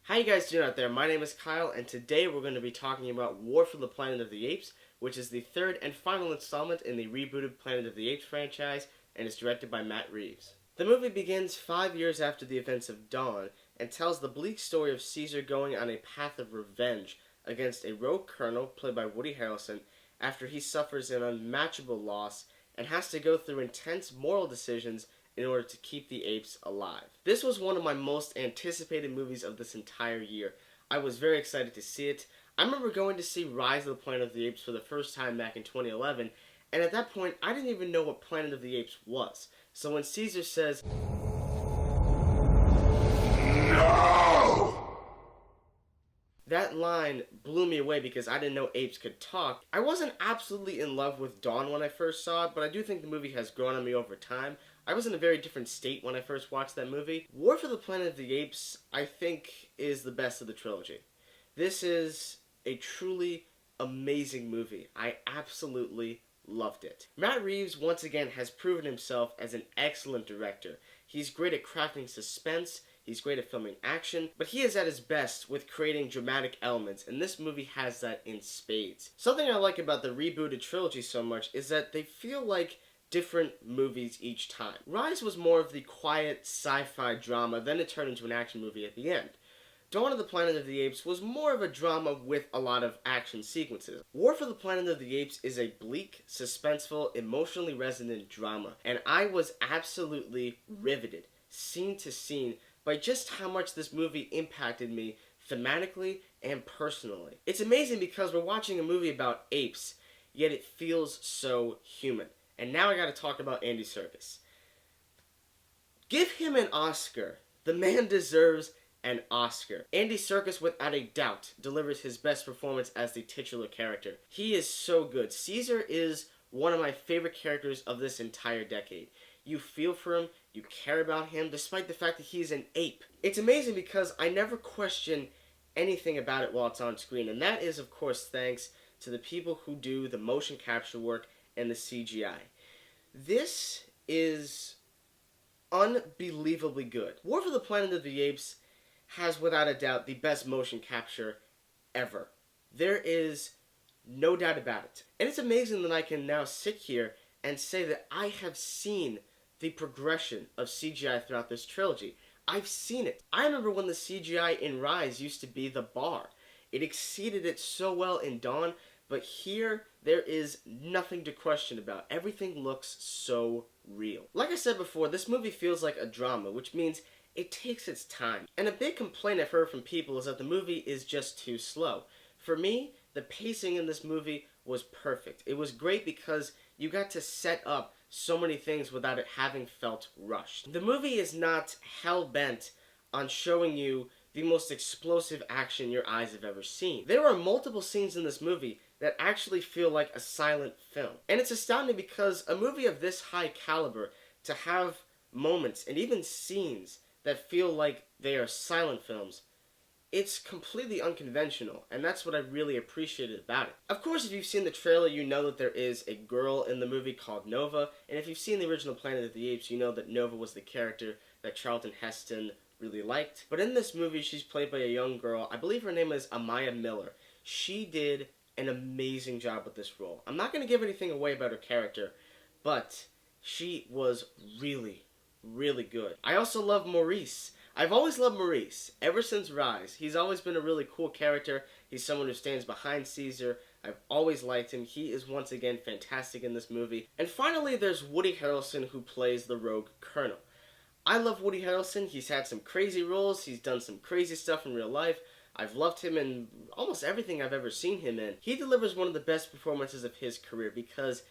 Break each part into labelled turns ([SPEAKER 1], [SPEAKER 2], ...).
[SPEAKER 1] How you guys doing out there? My name is Kyle, and today we're going to be talking about War for the Planet of the Apes, which is the third and final installment in the rebooted Planet of the Apes franchise, and is directed by Matt Reeves. The movie begins 5 years after the events of Dawn, and tells the bleak story of Caesar going on a path of revenge against a rogue colonel, played by Woody Harrelson, after he suffers an unmatchable loss, and has to go through intense moral decisions in order to keep the apes alive. This was one of my most anticipated movies of this entire year. I was very excited to see it. I remember going to see Rise of the Planet of the Apes for the first time back in 2011, and at that point, I didn't even know what Planet of the Apes was. So when Caesar says, "No!" that line blew me away because I didn't know apes could talk. I wasn't absolutely in love with Dawn when I first saw it, but I do think the movie has grown on me over time. I was in a very different state when I first watched that movie. War for the Planet of the Apes, I think, is the best of the trilogy. This is a truly amazing movie. I absolutely loved it. Matt Reeves, once again, has proven himself as an excellent director. He's great at crafting suspense, he's great at filming action, but he is at his best with creating dramatic elements, and this movie has that in spades. Something I like about the rebooted trilogy so much is that they feel like different movies each time. Rise was more of the quiet sci-fi drama, then it turned into an action movie at the end. Dawn of the Planet of the Apes was more of a drama with a lot of action sequences. War for the Planet of the Apes is a bleak, suspenseful, emotionally resonant drama, and I was absolutely riveted, scene to scene, by just how much this movie impacted me thematically and personally. It's amazing because we're watching a movie about apes, yet it feels so human. And now I gotta talk about Andy Serkis. Give him an Oscar. The man deserves an Oscar. Andy Serkis, without a doubt, delivers his best performance as the titular character. He is so good. Caesar is one of my favorite characters of this entire decade. You feel for him, you care about him, despite the fact that he's an ape. It's amazing because I never question anything about it while it's on screen, and that is, of course, thanks to the people who do the motion capture work and the CGI. This is unbelievably good. War for the Planet of the Apes has, without a doubt, the best motion capture ever. There is no doubt about it. And it's amazing that I can now sit here and say that I have seen the progression of CGI throughout this trilogy. I've seen it. I remember when the CGI in Rise used to be the bar. It exceeded it so well in Dawn, but here there is nothing to question about. Everything looks so real. Like I said before, this movie feels like a drama, which means it takes its time. And a big complaint I've heard from people is that the movie is just too slow. For me, the pacing in this movie was perfect. It was great because you got to set up so many things without it having felt rushed. The movie is not hell-bent on showing you the most explosive action your eyes have ever seen. There are multiple scenes in this movie that actually feel like a silent film. And it's astounding because a movie of this high caliber, to have moments and even scenes that feel like they are silent films, it's completely unconventional, and that's what I really appreciated about it. Of course, if you've seen the trailer, you know that there is a girl in the movie called Nova, and if you've seen the original Planet of the Apes, you know that Nova was the character that Charlton Heston really liked. But in this movie, she's played by a young girl. I believe her name is Amiah Miller. She did an amazing job with this role. I'm not going to give anything away about her character, but she was really, really good. I also love Maurice. I've always loved Maurice, ever since Rise. He's always been a really cool character. He's someone who stands behind Caesar. I've always liked him. He is once again fantastic in this movie. And finally, there's Woody Harrelson, who plays the rogue colonel. I love Woody Harrelson. He's had some crazy roles. He's done some crazy stuff in real life. I've loved him in almost everything I've ever seen him in. He delivers one of the best performances of his career because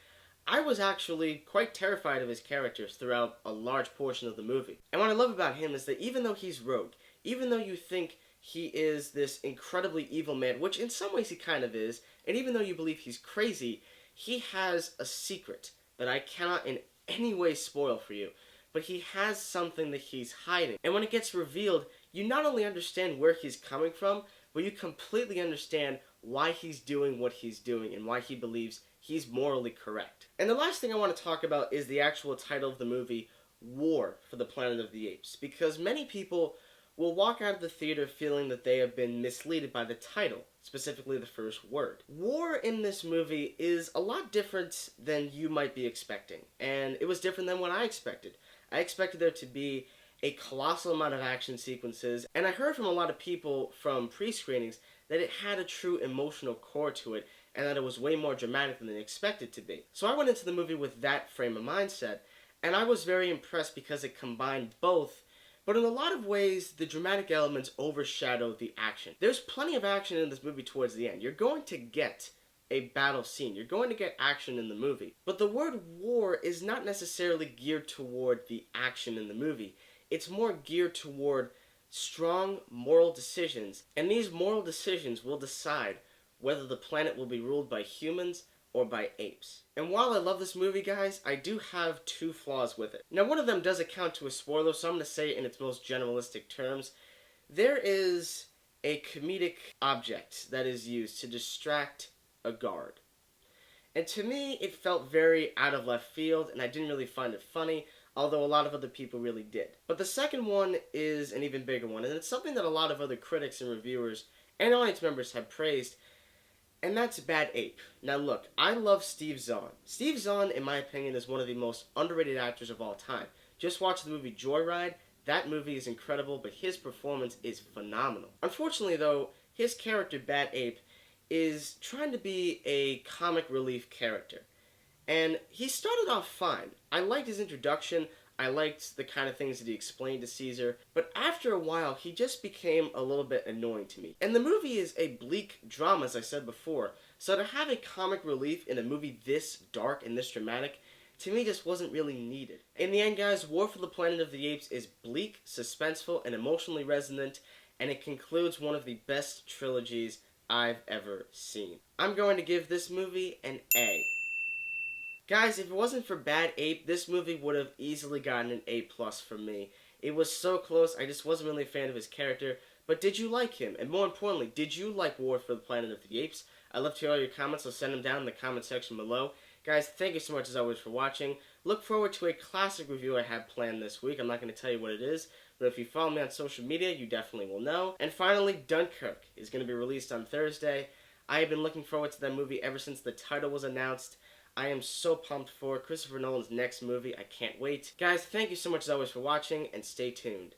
[SPEAKER 1] I was actually quite terrified of his characters throughout a large portion of the movie. And what I love about him is that even though he's rogue, even though you think he is this incredibly evil man, which in some ways he kind of is, and even though you believe he's crazy, he has a secret that I cannot in any way spoil for you. But he has something that he's hiding. And when it gets revealed, you not only understand where he's coming from, but you completely understand why he's doing what he's doing and why he believes he's morally correct. And the last thing I want to talk about is the actual title of the movie, War for the Planet of the Apes, because many people will walk out of the theater feeling that they have been misled by the title, specifically the first word. War in this movie is a lot different than you might be expecting, and it was different than what I expected. I expected there to be a colossal amount of action sequences, and I heard from a lot of people from pre-screenings that it had a true emotional core to it, and that it was way more dramatic than they expected to be. So I went into the movie with that frame of mindset, and I was very impressed because it combined both, but in a lot of ways, the dramatic elements overshadow the action. There's plenty of action in this movie towards the end. You're going to get a battle scene. You're going to get action in the movie. But the word war is not necessarily geared toward the action in the movie. It's more geared toward strong moral decisions, and these moral decisions will decide whether the planet will be ruled by humans or by apes. And while I love this movie, guys, I do have two flaws with it. Now, one of them does account to a spoiler, so I'm going to say it in its most generalistic terms. There is a comedic object that is used to distract a guard. And to me, it felt very out of left field, and I didn't really find it funny, although a lot of other people really did. But the second one is an even bigger one, and it's something that a lot of other critics and reviewers and audience members have praised, and that's Bad Ape. Now look, I love Steve Zahn. Steve Zahn, in my opinion, is one of the most underrated actors of all time. Just watch the movie Joyride. That movie is incredible, but his performance is phenomenal. Unfortunately, though, his character, Bad Ape, is trying to be a comic relief character. And he started off fine. I liked his introduction. I liked the kind of things that he explained to Caesar. But after a while, he just became a little bit annoying to me. And the movie is a bleak drama, as I said before. So to have a comic relief in a movie this dark and this dramatic, to me just wasn't really needed. In the end, guys, War for the Planet of the Apes is bleak, suspenseful, and emotionally resonant. And it concludes one of the best trilogies I've ever seen. I'm going to give this movie an A. Guys, if it wasn't for Bad Ape, this movie would have easily gotten an A+ from me. It was so close, I just wasn't really a fan of his character. But did you like him? And more importantly, did you like War for the Planet of the Apes? I'd love to hear all your comments, so send them down in the comment section below. Guys, thank you so much as always for watching. Look forward to a classic review I have planned this week. I'm not going to tell you what it is, but if you follow me on social media, you definitely will know. And finally, Dunkirk is going to be released on Thursday. I have been looking forward to that movie ever since the title was announced. I am so pumped for Christopher Nolan's next movie. I can't wait. Guys, thank you so much as always for watching, and stay tuned.